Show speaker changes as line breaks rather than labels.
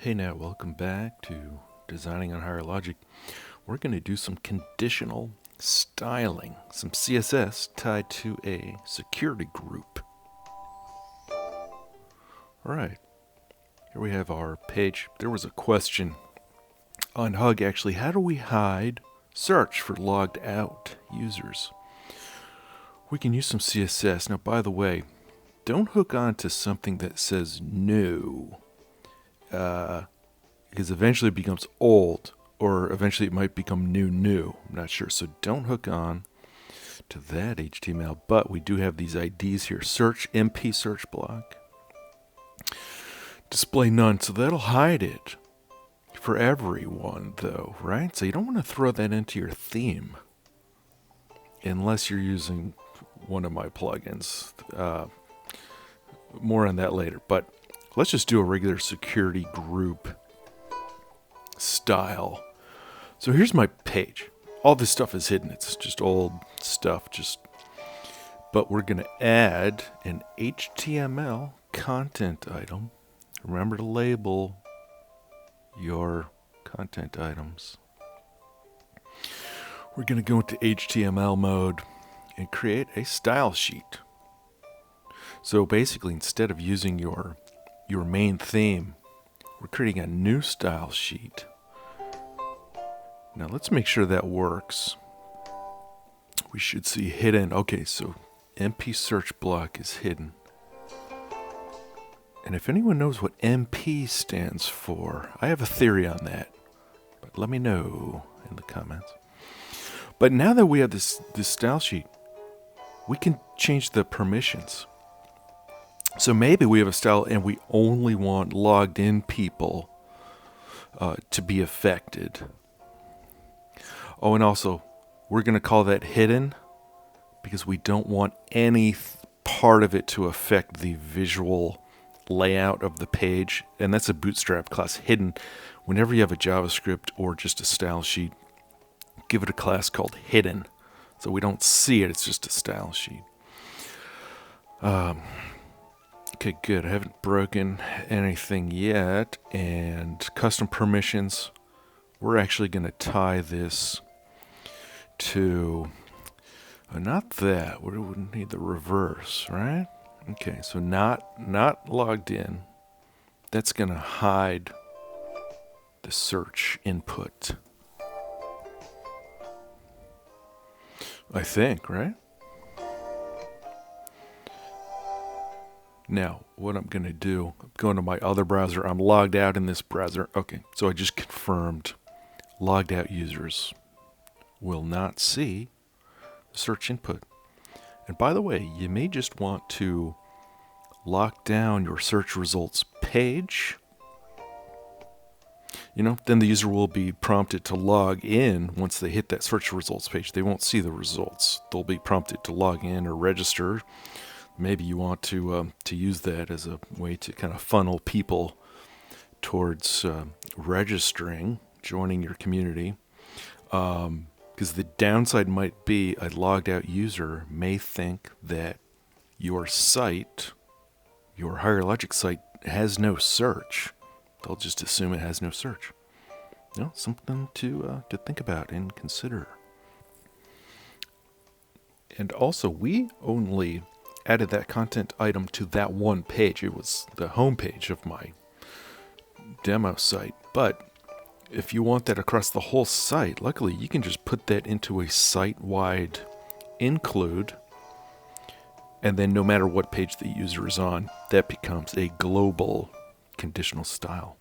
Hey Nat, welcome back to Designing on Higher Logic. We're going to do some conditional styling, some CSS tied to a security group. All right, here we have our page. There was a question on Hug actually, how do we hide search for logged out users? We can use some CSS. Now, by the way, don't hook on to something that says no. Because eventually it becomes old, or eventually it might become new. I'm not sure. So don't hook on to that HTML. But we do have these IDs here. Search, MP search block. Display none. So that'll hide it for everyone, though, right? So you don't want to throw that into your theme unless you're using one of my plugins. More on that later. But let's just do a regular security group style. So here's my page. All this stuff is hidden. It's just old stuff. But we're going to add an HTML content item. Remember to label your content items. We're going to go into HTML mode and create a style sheet. So basically, instead of using your main theme, we're creating a new style sheet. Now let's make sure that works. We should see hidden. Okay, so MP search block is hidden. And if anyone knows what MP stands for, I have a theory on that. But let me know in the comments. But now that we have this style sheet, we can change the permissions. So maybe we have a style and we only want logged in people to be affected. Oh, and also, we're going to call that hidden because we don't want any part of it to affect the visual layout of the page. And that's a Bootstrap class, hidden. Whenever you have a JavaScript or just a style sheet, give it a class called hidden. So we don't see it, it's just a style sheet. Okay, good. I haven't broken anything yet. And custom permissions, we're actually going to tie this to, not that. We would need the reverse, right? Okay, so not logged in. That's going to hide the search input. I think, right? Now, what I'm going to do, I'm going to my other browser. I'm logged out in this browser. Okay, so I just confirmed logged out users will not see the search input. And by the way, you may just want to lock down your search results page. Then the user will be prompted to log in once they hit that search results page. They won't see the results. They'll be prompted to log in or register. Maybe you want to use that as a way to kind of funnel people towards registering, joining your community. Because the downside might be a logged out user may think that your site, your Higher Logic site, has no search. They'll just assume it has no search. Something to think about and consider. And also, we only added that content item to that one page. It was the home page of my demo site. But if you want that across the whole site, luckily you can just put that into a site-wide include, and then no matter what page the user is on, that becomes a global conditional style.